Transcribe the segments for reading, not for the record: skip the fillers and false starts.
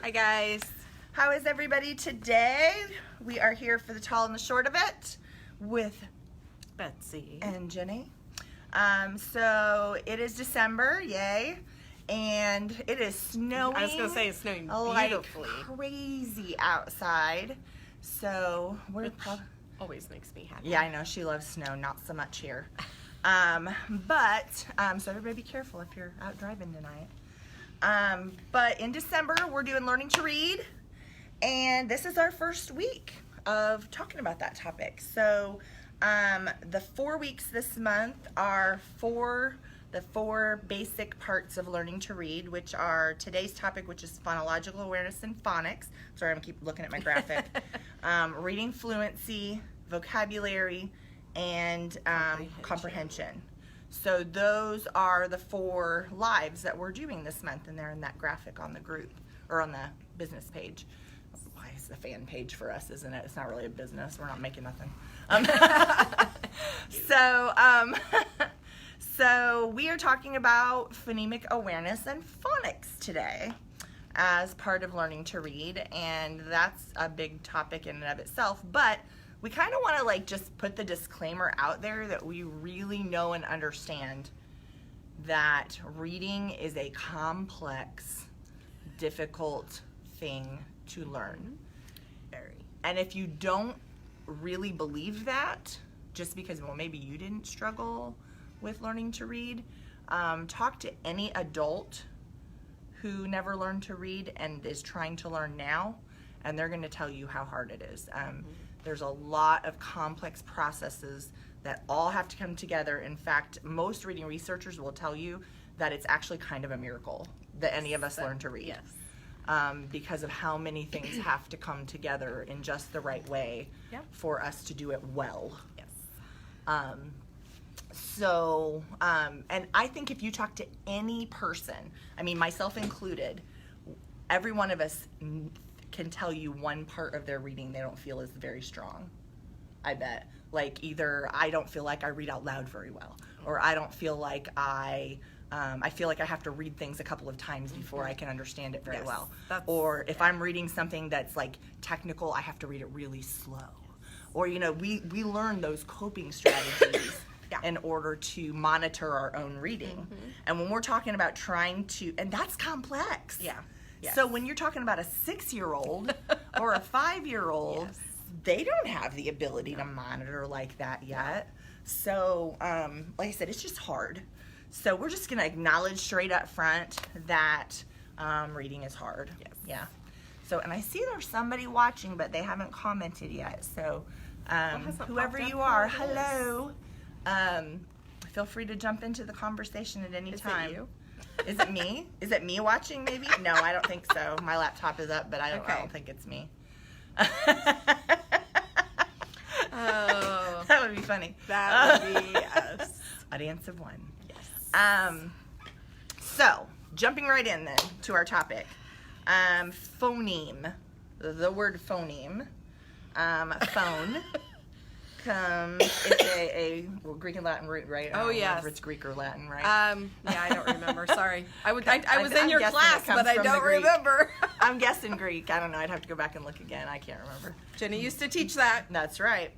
Hi guys. How is everybody today? We are here for the tall and the short of it with Betsy. and Jenny. So it is December, yay, and it is snowing. I was going to say it's snowing like beautifully. crazy outside. So we're Always makes me happy. yeah, I know she loves snow, not so much here. So everybody be careful if you're out driving tonight. But in December, we're doing Learning to Read, and this is our first week of talking about that topic. So the 4 weeks this month are the four basic parts of learning to read, which are today's topic, which is phonological awareness and phonics. Sorry, I'm gonna keep looking at my graphic. Reading fluency, vocabulary, and comprehension. So those are the 4 lives that we're doing this month, and they're in that graphic on the group or on the business page. Why is the fan page for us, isn't it? It's not really a business. We're not making nothing. So we are talking about phonemic awareness and phonics today as part of learning to read, and that's a big topic in and of itself, but we kind of want to just put the disclaimer out there that we really know and understand that reading is a complex, difficult thing to learn. Very. And if you don't really believe that, just because, well, maybe you didn't struggle with learning to read, talk to any adult who never learned to read and is trying to learn now, and they're going to tell you how hard it is. There's a lot of complex processes that all have to come together. In fact, most reading researchers will tell you that it's actually kind of a miracle that any of us learn to read. Yes. Because of how many things have to come together in just the right way for us to do it well. Yes. And I think if you talk to any person, I mean, myself included, every one of us can tell you one part of their reading they don't feel is very strong. I bet. Like, either I don't feel like I read out loud very well, or I don't feel like I feel like I have to read things a couple of times before I can understand it very well. Or if I'm reading something that's like technical, I have to read it really slow. Or, we learn those coping strategies in order to monitor our own reading. And when we're talking about trying to, and that's complex. Yeah. Yes. So when you're talking about a 6-year-old or a 5-year-old, they don't have the ability to monitor like that yet. So, like I said, it's just hard. So we're just going to acknowledge straight up front that reading is hard. Yes. Yeah. So, and I see there's somebody watching, but they haven't commented yet. So, whoever you are, hello. Feel free to jump into the conversation at any time. Is it you? Is it me? Is it me watching maybe? No, I don't think so. My laptop is up, but I don't think it's me. Oh. That would be funny. That would be us. Audience of 1. Yes. So, jumping right in then to our topic. Phoneme. The word phoneme. Phone. It's a Greek and Latin root, right? I don't know if it's Greek or Latin, right? Yeah, I don't remember. Sorry. I was in your guessing class, it comes but I from the don't Greek. remember. I'm guessing Greek. I don't know. I'd have to go back and look again. I can't remember. Jenny used to teach that. That's right.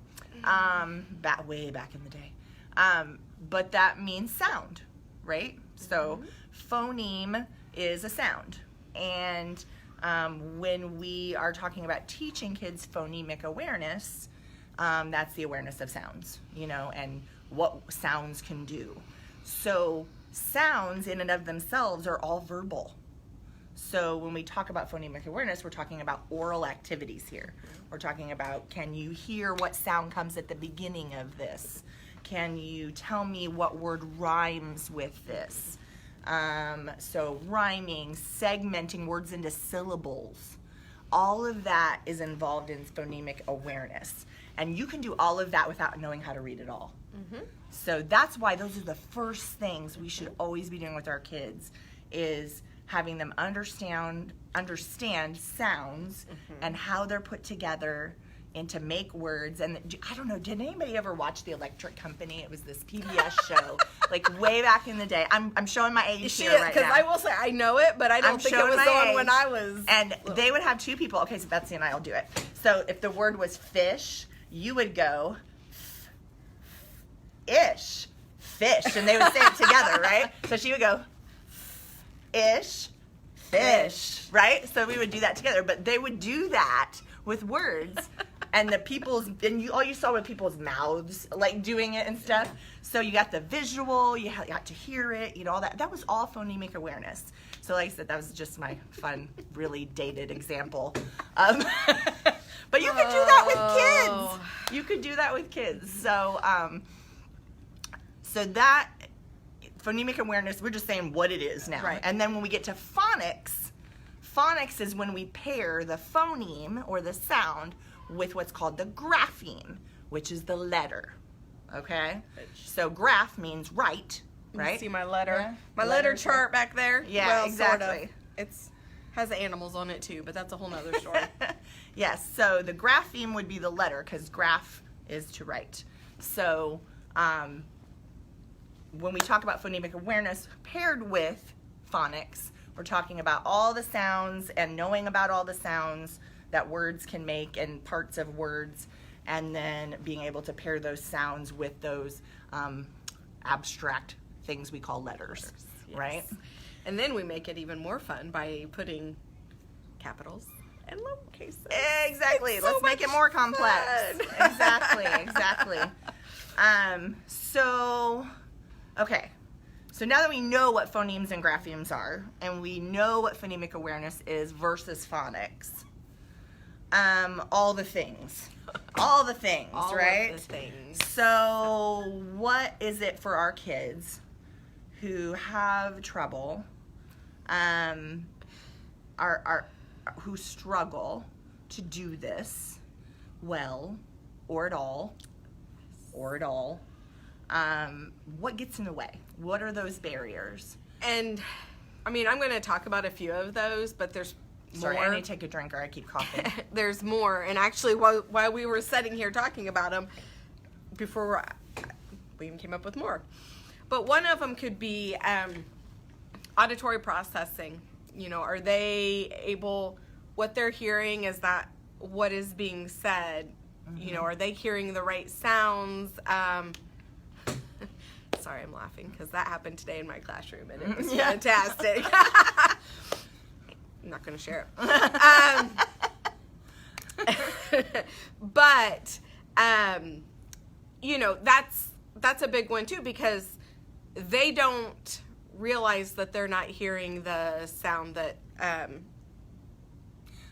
Way back in the day. But that means sound, right? So phoneme is a sound. And when we are talking about teaching kids phonemic awareness, that's the awareness of sounds, and what sounds can do. So sounds in and of themselves are all verbal. So when we talk about phonemic awareness, we're talking about oral activities here. We're talking about, can you hear what sound comes at the beginning of this? Can you tell me what word rhymes with this? So rhyming, segmenting words into syllables, all of that is involved in phonemic awareness. And you can do all of that without knowing how to read at all. So that's why those are the first things we should always be doing with our kids, is having them understand sounds and how they're put together, and to make words. And I don't know, did anybody ever watch The Electric Company? It was this PBS show, like way back in the day. I'm showing my age here right now. Because I will say, I know it, but I don't think it was on when I was And little. they would have two people. Okay, so Betsy and I will do it. So if the word was fish, you would go, ish, fish. And they would say it together, right? So she would go, ish, fish, right? So we would do that together. But they would do that with words. And all you saw were people's mouths, like doing it and stuff. So you got the visual, you got to hear it, all that. That was all phonemic awareness. So like I said, that was just my fun, really dated example. But you could do that with kids. You could do that with kids. So, so that phonemic awareness, we're just saying what it is now. Right. And then when we get to phonics, phonics is when we pair the phoneme or the sound with what's called the grapheme, which is the letter. Okay? So graph means write, right? You see my letter, Yeah. my letter chart back there. Yeah, well, exactly. Sort of. It's has animals on it too, but that's a whole nother story. Yes, so the grapheme would be the letter because graph is to write. So when we talk about phonemic awareness paired with phonics, we're talking about all the sounds and knowing about all the sounds that words can make and parts of words, and then being able to pair those sounds with those abstract things we call letters, Yes. right? And then we make it even more fun by putting capitals and lowercase. Exactly. So Let's make it much more complex. fun. Exactly. So, okay. So now that we know what phonemes and graphemes are, and we know what phonemic awareness is versus phonics, all the things, All right? of the things. So what is it for our kids who have trouble, who struggle to do this well or at all, what gets in the way? What are those barriers? And I mean, I'm going to talk about a few of those, but there's Sorry, more. I need to take a drink or I keep coughing. There's more. And actually, while we were sitting here talking about them, before we even came up with more. But one of them could be auditory processing. Are they able, what they're hearing, is that what is being said? Mm-hmm. Are they hearing the right sounds? Sorry, I'm laughing because that happened today in my classroom and it was fantastic. I'm not going to share it. But, that's a big one too, because they don't realize that they're not hearing the sound that,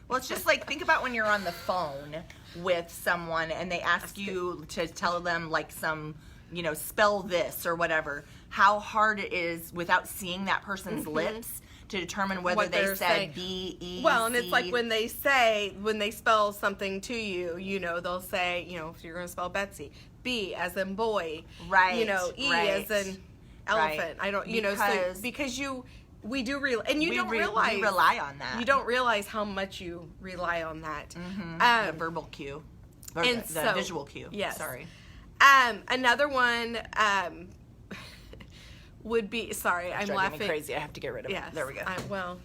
Well, it's just like, think about when you're on the phone with someone and they ask you to tell them like some, spell this or whatever, how hard it is without seeing that person's lips to determine whether what they they're said saying. B-E-C. Well, and it's like when they spell something to you, they'll say, if you're going to spell Betsy, B as in boy, Right, E right. as in elephant. Right. I don't, because we do and you don't realize. We rely on that. You don't realize how much you rely on that. The verbal cue. Or and the visual cue. Yes. Sorry. Another one would be, sorry, I'm Driving laughing. me crazy. I have to get rid of Yes. it. There we go. Well,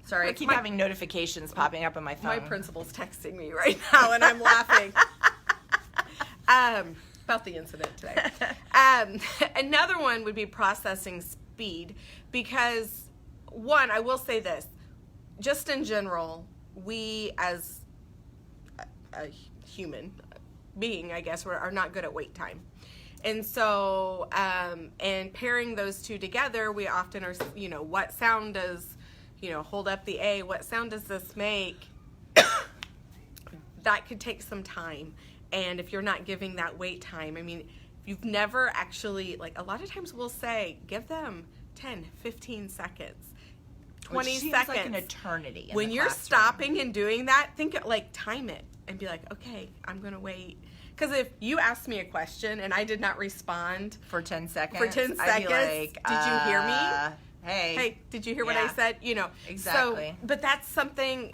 Sorry, I keep having notifications popping up on my phone. my principal's texting me right now, and I'm laughing about the incident today. Another one would be processing speed, because one, I will say this, just in general, we as a human being, I guess, are not good at wait time. And so, and pairing those two together, we often are, what sound does, hold up the A, what sound does this make? That could take some time. And if you're not giving that wait time, I mean, if you've never actually, like, a lot of times we'll say, give them 10, 15 seconds, 20 Which seems seconds. like an eternity. In When the you're classroom. stopping and doing that, time it and be like, okay, I'm going to wait. Because if you asked me a question and I did not respond For 10 seconds. for 10 I'd seconds, be like, did you hear me? Hey. Hey, did you hear what I Yeah. said? Exactly. So, but that's something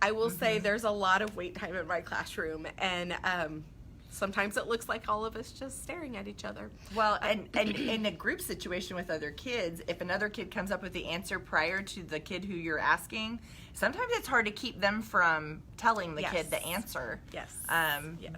I will say there's a lot of wait time in my classroom, and sometimes it looks like all of us just staring at each other. Well, and in a group situation with other kids, if another kid comes up with the answer prior to the kid who you're asking, sometimes it's hard to keep them from telling the kid the answer. Yes.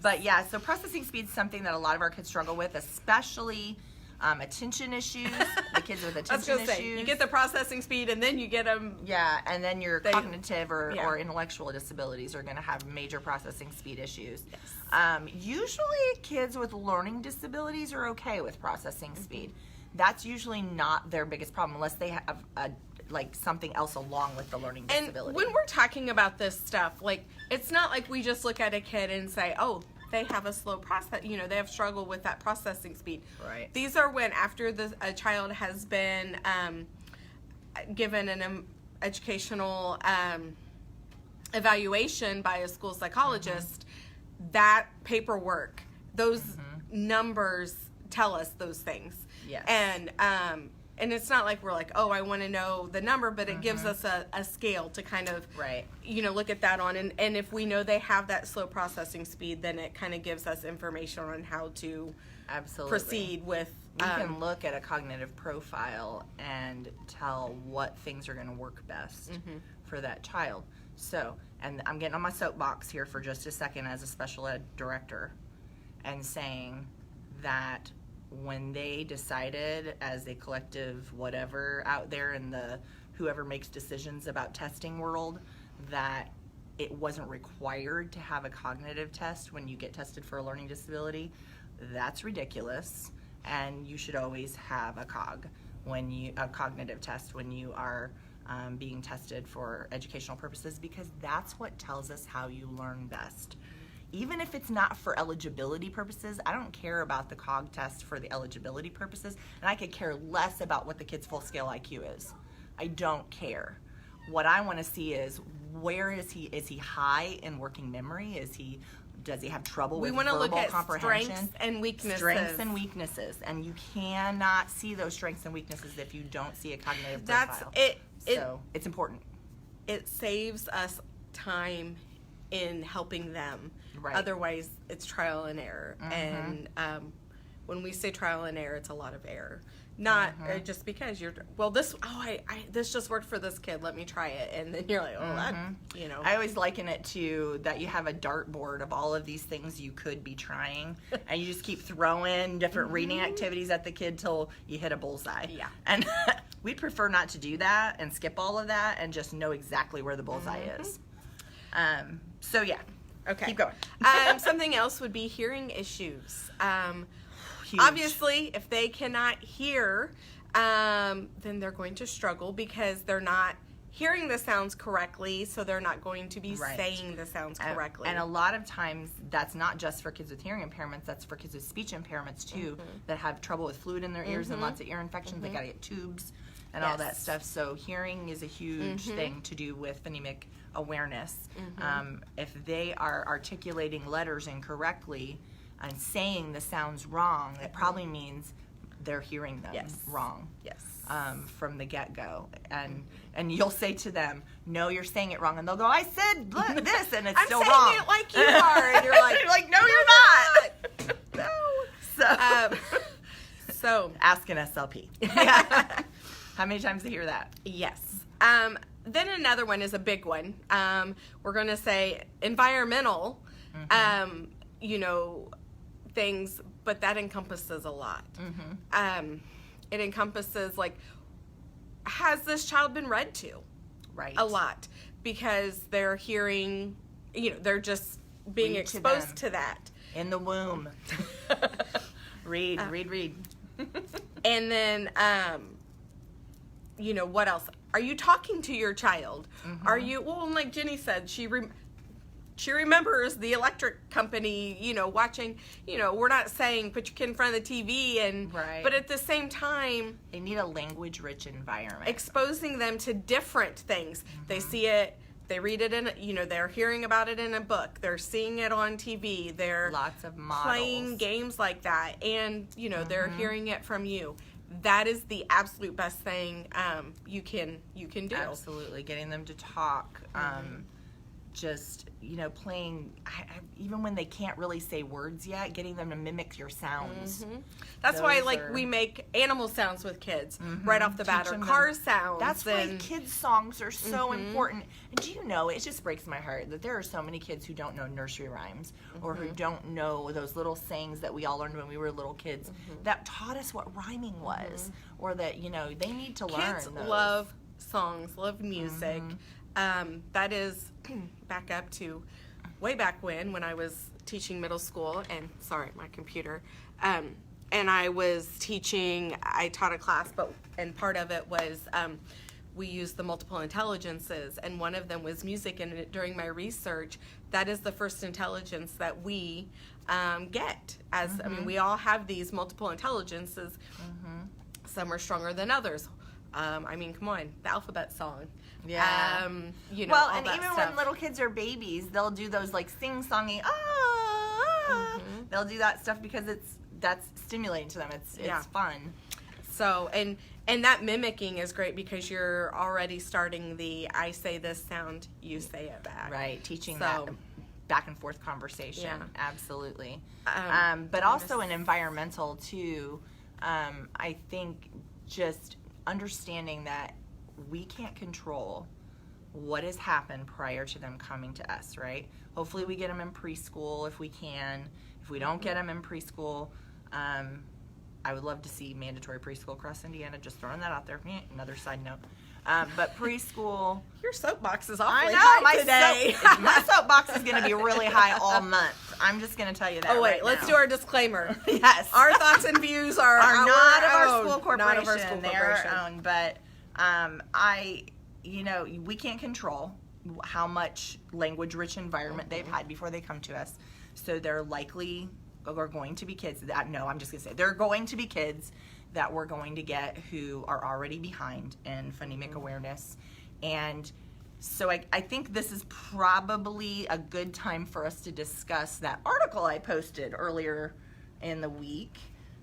But yeah, so processing speed is something that a lot of our kids struggle with, especially attention issues. The kids with attention issues. You get the processing speed, and then you get them. Yeah, and then your cognitive or intellectual disabilities are going to have major processing speed issues. Yes. Usually, kids with learning disabilities are okay with processing speed. That's usually not their biggest problem, unless they have like something else along with the learning disability. And when we're talking about this stuff, like, it's not like we just look at a kid and say, oh, they have a slow process, they have struggled with that processing speed. Right. These are when, after a child has been given an educational evaluation by a school psychologist, that paperwork, those numbers tell us those things. Yes. And it's not like we're like, oh, I want to know the number, but it gives us a scale to kind of, look at that on. And if we know they have that slow processing speed, then it kind of gives us information on how to proceed with. We can look at a cognitive profile and tell what things are going to work best for that child. So, and I'm getting on my soapbox here for just a second as a special ed director and saying that when they decided as a collective whatever out there in the whoever makes decisions about testing world that it wasn't required to have a cognitive test when you get tested for a learning disability, that's ridiculous, and you should always have a cognitive test when you are being tested for educational purposes, because that's what tells us how you learn best. Even if it's not for eligibility purposes, I don't care about the COG test for the eligibility purposes, and I could care less about what the kid's full scale IQ is. I don't care. What I want to see is, where is he? Is he high in working memory? Does he have trouble with verbal comprehension? We want to look at strengths and weaknesses. Strengths and weaknesses, and you cannot see those strengths and weaknesses if you don't see a cognitive profile. So it's important. It saves us time in helping them. Right. Otherwise, it's trial and error. And when we say trial and error, it's a lot of error. Not just because this just worked for this kid, let me try it. And then you're like, I always liken it to that you have a dartboard of all of these things you could be trying, and you just keep throwing different reading activities at the kid till you hit a bullseye. Yeah. And we'd prefer not to do that and skip all of that and just know exactly where the bullseye is. So yeah. Okay. Keep going. Something else would be hearing issues. Huge. Obviously, if they cannot hear, then they're going to struggle because they're not hearing the sounds correctly, so they're not going to be saying the sounds correctly. And a lot of times, that's not just for kids with hearing impairments, that's for kids with speech impairments too, that have trouble with fluid in their ears and lots of ear infections. They got to get tubes and all that stuff. So hearing is a huge thing to do with phonemic awareness. If they are articulating letters incorrectly and saying the sounds wrong, it probably means they're hearing them wrong. Yes. From the get-go. And you'll say to them, no, you're saying it wrong. And they'll go, I said this, and it's still wrong. I'm saying it like you are. And you're like, no, you're not. No. So ask an SLP. How many times do you hear that? Yes. Then another one is a big one. We're going to say environmental, things, but that encompasses a lot. It encompasses, like, has this child been read to? Right. A lot, because they're hearing, they're just being exposed to that. In the womb. Read. And then, what else? Are you talking to your child? Are you, like Jenny said, she remembers the electric company, watching, we're not saying put your kid in front of the TV, but at the same time, they need a language-rich environment. Exposing them to different things. They see it, they read it they're hearing about it in a book, they're seeing it on TV, they're lots of models. Playing games like that, and, they're hearing it from you. That is the absolute best thing you can do. Absolutely. Getting them to talk. just, playing, even when they can't really say words yet, getting them to mimic your sounds. That's why, we make animal sounds with kids right off the bat, or car sounds. That's why kids' songs are so important. And do you know, it just breaks my heart that there are so many kids who don't know nursery rhymes or who don't know those little sayings that we all learned when we were little kids that taught us what rhyming was, or that, they need to learn Kids those. love songs, love music. That is back up to way back when I was teaching middle school, and sorry, my computer, and I taught a class, and part of it was we used the multiple intelligences, and one of them was music, and during my research, that is the first intelligence that we get. We all have these multiple intelligences. Some are stronger than others. Come on, the alphabet song. Yeah. And even stuff. When little kids are babies, they'll do those sing-songy, they'll do that stuff because that's stimulating to them. It's fun. So, and that mimicking is great because you're already starting I say this sound, you say it back. Right, teaching that back and forth conversation. Yeah. Absolutely. But also in environmental too, I think just understanding that we can't control what has happened prior to them coming to us, right? Hopefully we get them in preschool if we can. If we don't get them in preschool, I would love to see mandatory preschool across Indiana, just throwing that out there. Another side note. But preschool... Your soapbox is awfully high today. My soapbox is going to be really high all month. I'm just going to tell you that. Oh, wait, let's do our disclare. Yes. Our thoughts and views are not of our our school corporation. Not of our school They're corporation. our own. But we can't control how much language-rich environment they've had before they come to us. So they're likely are going to be kids that, I'm just going to say, there are going to be kids that we're going to get who are already behind in phonemic awareness. And so I think this is probably a good time for us to discuss that article I posted earlier in the week.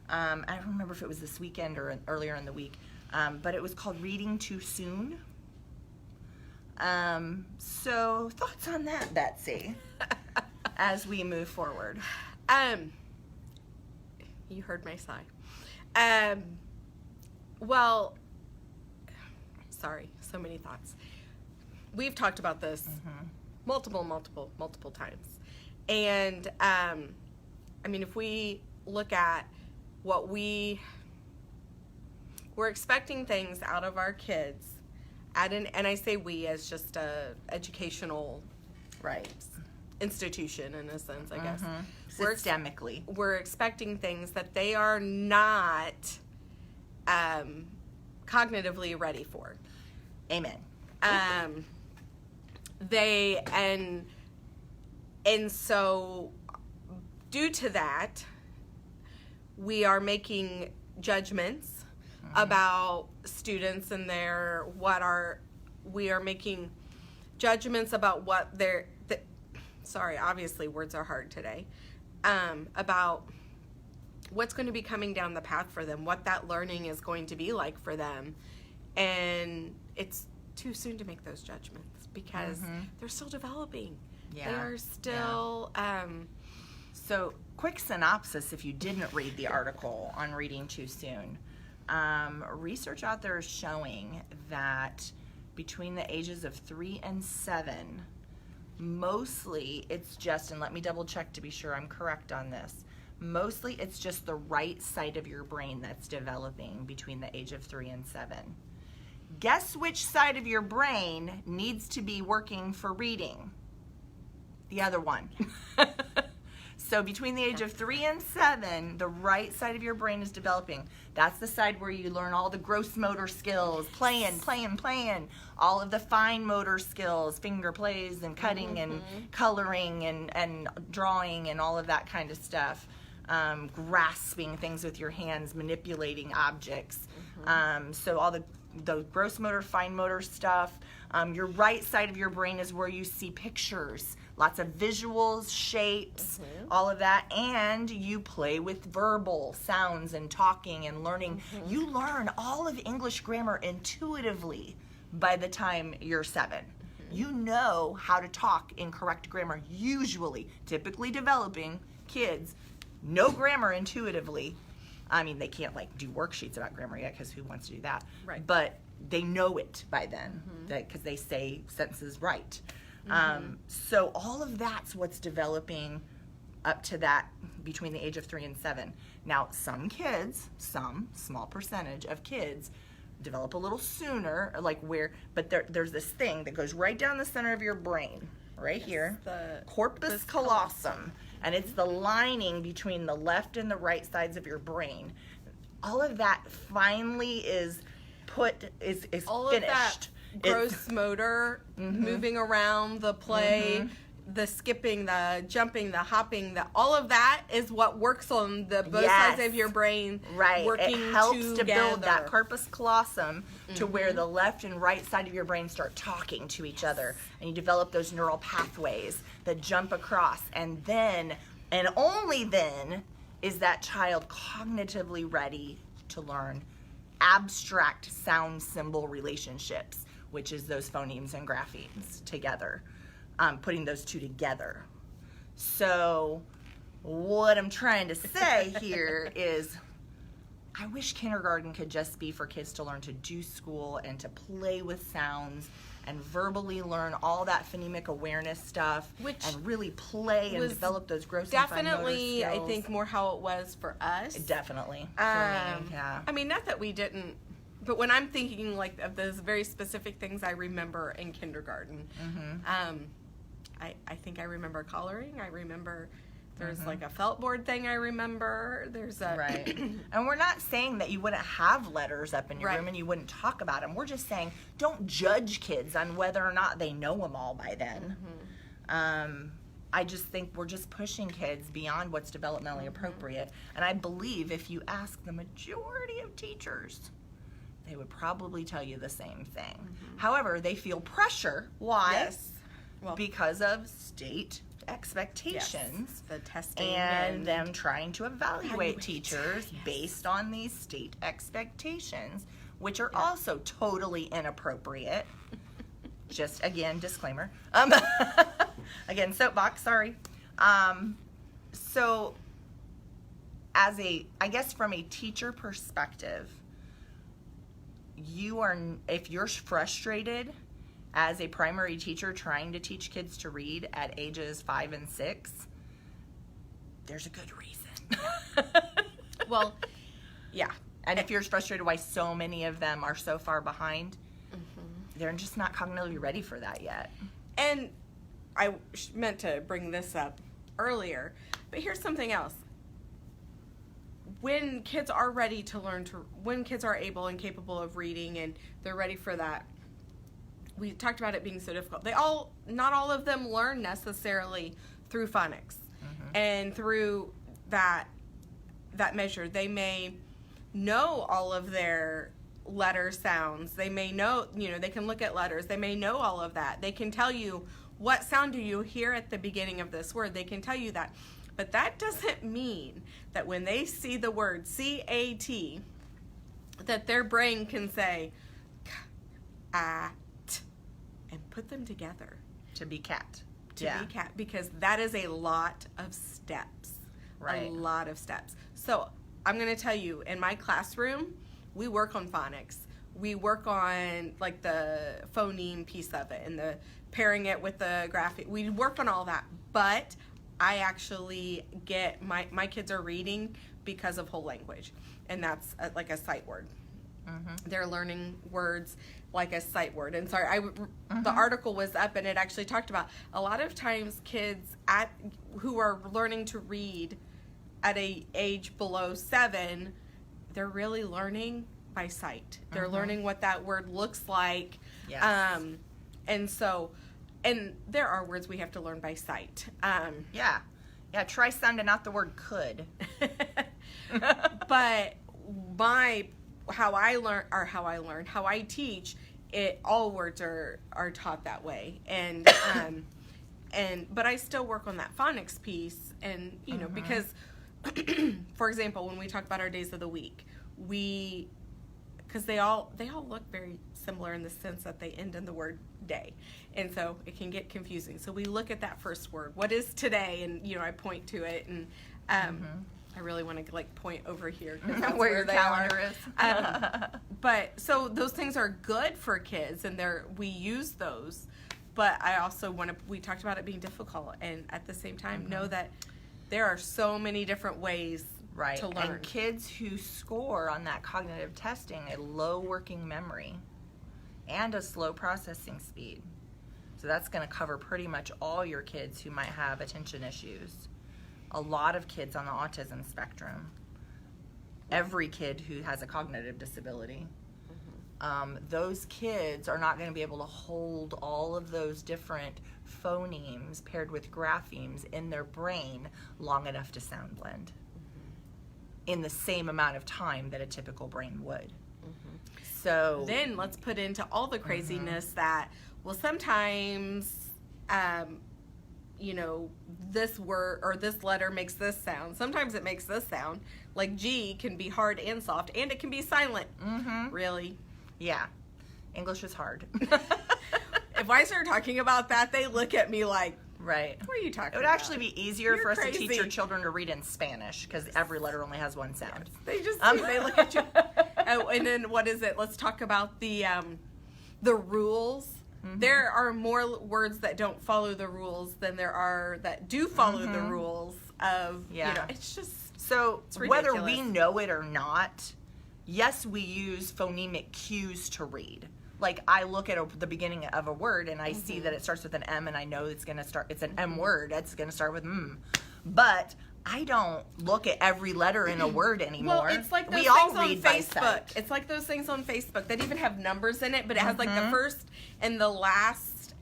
I don't remember if it was this weekend or earlier in the week, but it was called Reading Too Soon. So thoughts on that, Betsy, as we move forward? You heard my sigh. Well, sorry, so many thoughts. We've talked about this multiple times. And, if we look at what we're expecting things out of our kids and I say we as just a educational institution in a sense, I guess. Systemically. We're expecting things that they are not cognitively ready for. Amen. And so due to that, we are making judgments about students and we are making judgments about what obviously words are hard today, about what's going to be coming down the path for them, what that learning is going to be like for them. And it's too soon to make those judgments because they're still developing. Yeah. They are still... So, quick synopsis if you didn't read the article on Reading Too Soon. Research out there is showing that between the ages of 3 and 7, mostly it's just, and let me double check to be sure I'm correct on this, mostly it's just the right side of your brain that's developing between the age of 3 and 7. Guess which side of your brain needs to be working for reading? The other one. So between the age of 3 and 7, the right side of your brain is developing. That's the side where you learn all the gross motor skills, playing, all of the fine motor skills, finger plays and cutting and coloring and drawing and all of that kind of stuff. Grasping things with your hands, manipulating objects. So all the gross motor, fine motor stuff. Your right side of your brain is where you see pictures, lots of visuals, shapes, all of that, and you play with verbal sounds and talking and learning. You learn all of English grammar intuitively by the time you're 7. You know how to talk in correct grammar. Usually, typically developing kids know grammar intuitively. I mean, they can't like do worksheets about grammar yet because who wants to do that? Right. But they know it by then because they say sentences right. So all of that's what's developing up to that between the age of 3 and 7. Now, some kids, some small percentage of kids develop a little sooner, but there's this thing that goes right down the center of your brain, right here, the corpus callosum, and it's the lining between the left and the right sides of your brain. All of that finally is all finished. of that gross motor, moving around, the play, the skipping, the jumping, the hopping, all of that is what works on the both sides of your brain. Right. Working it helps together. to build that corpus callosum to where the left and right side of your brain start talking to each other, and you develop those neural pathways that jump across, and then, and only then, is that child cognitively ready to learn abstract sound symbol relationships, which is those phonemes and graphemes together, putting those two together. So what I'm trying to say here is I wish kindergarten could just be for kids to learn to do school and to play with sounds and verbally learn all that phonemic awareness stuff, and really play and develop those gross and fine motor definitely, skills. I think, more how it was for us. Definitely. For me, yeah. I mean, not that we didn't, but when I'm thinking like of those very specific things I remember in kindergarten, I think I remember coloring. I remember there's like a felt board thing I remember. There's a... Right. And we're not saying that you wouldn't have letters up in your room and you wouldn't talk about them. We're just saying don't judge kids on whether or not they know them all by then. I just think we're just pushing kids beyond what's developmentally appropriate. And I believe if you ask the majority of teachers, they would probably tell you the same thing. However, they feel pressure. Why? Yes. Well, because of state expectations, the testing, and them trying to evaluate teachers based on these state expectations, which are also totally inappropriate. Just again, disclaimer. Again, soapbox. Sorry. So, I guess from a teacher perspective, if you're frustrated as a primary teacher trying to teach kids to read at ages 5 and 6, there's a good reason. Well, yeah. And if you're frustrated why so many of them are so far behind, they're just not cognitively ready for that yet. And I meant to bring this up earlier, but here's something else. When kids are ready to learn when kids are able and capable of reading and they're ready for that, we talked about it being so difficult. Not all of them learn necessarily through phonics and through that measure. They may know all of their letter sounds. They may know, they can look at letters. They may know all of that. They can tell you, what sound do you hear at the beginning of this word? They can tell you that. But that doesn't mean that when they see the word C-A-T, that their brain can say, K-A-T, and put them together. To be cat. Be cat, because that is a lot of steps. Right. A lot of steps. So I'm going to tell you, in my classroom, we work on phonics. We work on like the phoneme piece of it and the pairing it with the graphic. We work on all that, but I actually get my kids are reading because of whole language, and that's like a sight word. They're learning words like a sight word. And sorry, the article was up and it actually talked about a lot of times kids who are learning to read at a age below 7, they're really learning by sight. They're learning what that word looks like. Yes. And there are words we have to learn by sight. Yeah, try sounding out the word could. But how I teach, all words are taught that way. And but I still work on that phonics piece, and because for example, when we talk about our days of the week, because they all look very similar in the sense that they end in the word day, and so it can get confusing. So we look at that first word. What is today? And I point to it, and I really want to point over here where your calendar is. But so those things are good for kids, and we use those. But I also we talked about it being difficult, and at the same time know that there are so many different ways to learn. And kids who score on that cognitive testing a low working memory and a slow processing speed. So that's going to cover pretty much all your kids who might have attention issues. A lot of kids on the autism spectrum. Every kid who has a cognitive disability. Those kids are not going to be able to hold all of those different phonemes paired with graphemes in their brain long enough to sound blend in the same amount of time that a typical brain would. So then let's put into all the craziness that, well, sometimes this word or this letter makes this sound. Sometimes it makes this sound. Like G can be hard and soft, and it can be silent. Really? Yeah. English is hard. If I start talking about that, they look at me like, right. What are you talking about? It would actually be easier You're for us crazy. to teach your children to read in Spanish because every letter only has one sound. They just they look at you. Oh, and then what is it? Let's talk about the rules. There are more words that don't follow the rules than there are that do follow the rules of, it's just, so it's ridiculous. Whether we know it or not, yes, we use phonemic cues to read. Like I look at the beginning of a word and I see that it starts with an M and I know it's an M word. It's going to start with M. But I don't look at every letter in a word anymore. Well, it's like those we all things on read by Facebook. sight. It's like those things on Facebook that even have numbers in it, but it has like the first and the last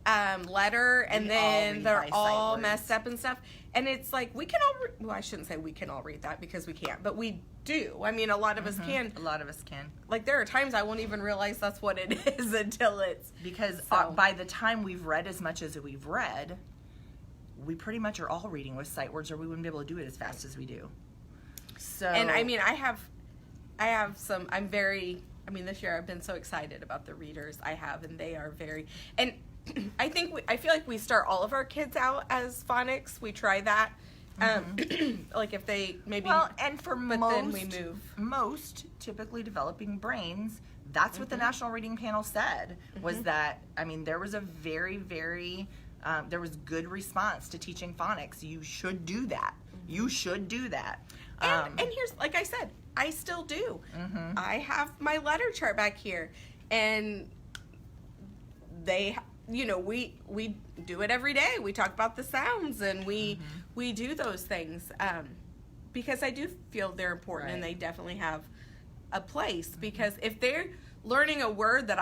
letter, and then they're all messed up and stuff. And it's like we can all. Well, I shouldn't say we can all read that because we can't, but we do. I mean, a lot of us can. A lot of us can. Like there are times I won't even realize that's what it is until it's because by the time we've read as much as we've read, we pretty much are all reading with sight words, or we wouldn't be able to do it as fast as we do. So, and I mean, I have some. This year I've been so excited about the readers I have, and they are very. And I feel like we start all of our kids out as phonics. We try that. Like if they maybe. Well, and for then we move. Most typically developing brains, that's what the National Reading Panel said, was that, there was a very, very. There was good response to teaching phonics. You should do that. You should do that. And here's, like I said, I still do. I have my letter chart back here, and they, we do it every day. We talk about the sounds, and we do those things because I do feel they're important, and they definitely have a place. Because if they're learning a word that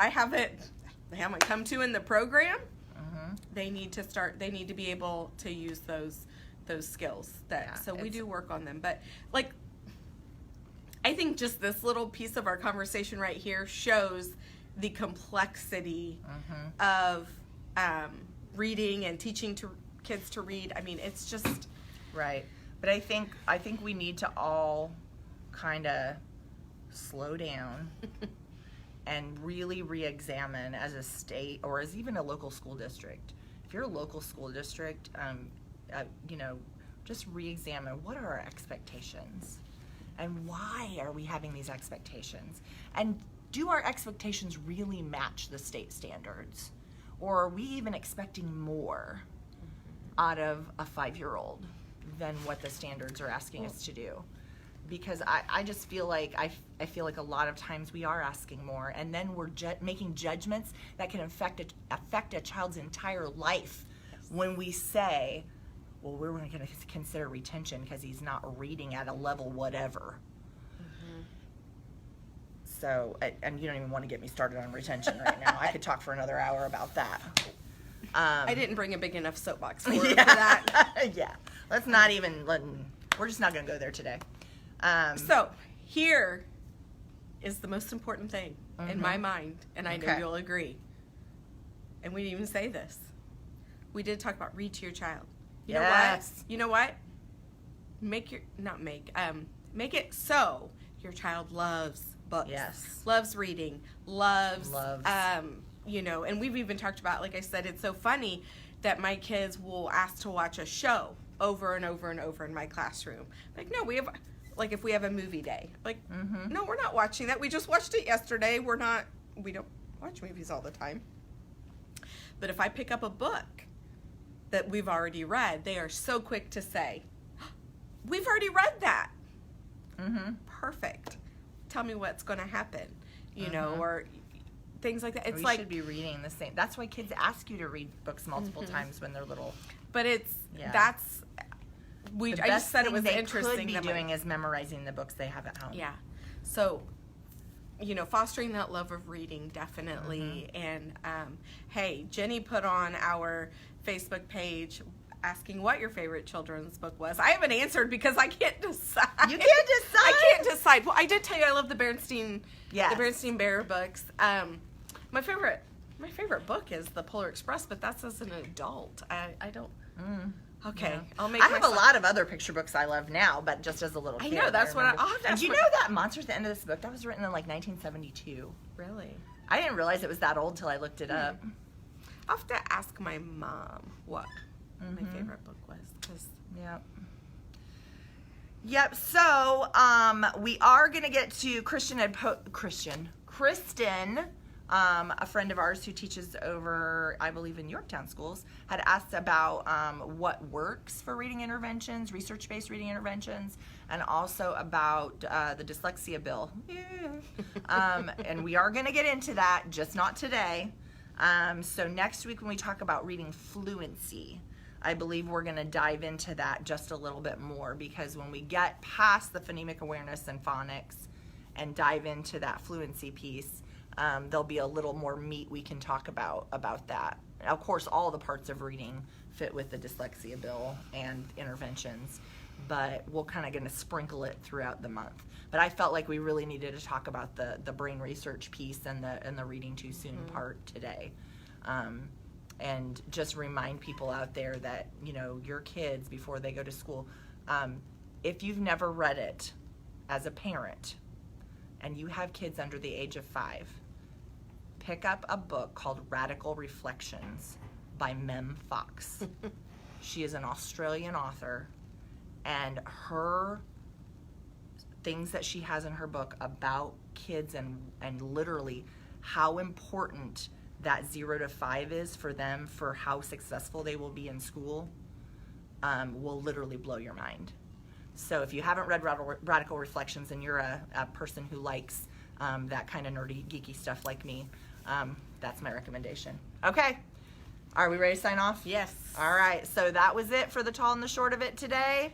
they haven't come to in the program. They need to be able to use those skills we do work on them. But like I think just this little piece of our conversation right here shows the complexity of reading and teaching kids to read. It's just right. But I think we need to all kind of slow down and really re-examine as a state or as even a local school district. If you're a local school district, just re-examine what are our expectations and why are we having these expectations? And do our expectations really match the state standards? Or are we even expecting more out of a 5-year-old than what the standards are asking us to do? Because I just feel like I feel like a lot of times we are asking more, and then we're making judgments that can affect a child's entire life. When we say, well, we're going to consider retention because he's not reading at a level whatever. So, and you don't even want to get me started on retention right now. I could talk for another hour about that. I didn't bring a big enough soapbox for that. Yeah, let's not even. We're just not going to go there today. So here is the most important thing in my mind, and I know you'll agree. And we didn't even say this. We did talk about read to your child. You know what? You know what? Make it so your child loves books. Yes. Loves reading. Loves. Loves. And we've even talked about, like I said, it's so funny that my kids will ask to watch a show over and over and over in my classroom. Like, no, we have, like, if we have a movie day, like, no, we're not watching that. We just watched it yesterday. We don't watch movies all the time. But if I pick up a book that we've already read, they are so quick to say, we've already read that. Perfect. Tell me what's going to happen, or things like that. It's we should be reading the same. That's why kids ask you to read books multiple times when they're little. But I just said it was interesting. Could be doing is memorizing the books they have at home. Yeah. So, fostering that love of reading, definitely. And, hey, Jenny put on our Facebook page asking what your favorite children's book was. I haven't answered because I can't decide. You can't decide? I can't decide. Well, I did tell you I love the Berenstain Bear books. My favorite book is The Polar Express, but that's as an adult. I don't. Okay, yeah. I have a lot of other picture books I love now, but just as a little kid. I know, that's what I'll have to And do you know that Monster at the End of This Book, that was written in like 1972. Really? I didn't realize it was that old till I looked it up. I'll have to ask my mom what my favorite book was. Yep, so we are going to get to Kristen, a friend of ours who teaches over, I believe, in Yorktown schools, had asked about what works for reading interventions, research-based reading interventions, and also about the dyslexia bill. And we are going to get into that, just not today. So next week when we talk about reading fluency, I believe we're going to dive into that just a little bit more, because when we get past the phonemic awareness and phonics and dive into that fluency piece, there'll be a little more meat we can talk about that. Of course, all the parts of reading fit with the dyslexia bill and interventions, but we're kind of going to sprinkle it throughout the month. But I felt like we really needed to talk about the brain research piece and the reading too soon part today. And just remind people out there that, your kids, before they go to school, if you've never read it as a parent and you have kids under the age of 5, pick up a book called Radical Reflections by Mem Fox. She is an Australian author, and her things that she has in her book about kids and literally how important that 0 to 5 is for them, for how successful they will be in school, will literally blow your mind. So if you haven't read Radical Reflections and you're a person who likes that kind of nerdy, geeky stuff like me, that's my recommendation. Okay. Are we ready to sign off? Yes. All right. So that was it for the tall and the short of it today.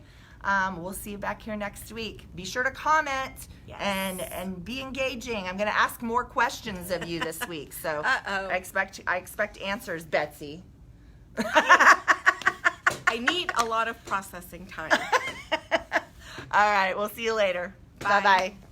We'll see you back here next week. Be sure to comment and be engaging. I'm going to ask more questions of you this week. So I expect answers, Betsy. I need a lot of processing time. All right. We'll see you later. Bye. Bye-bye.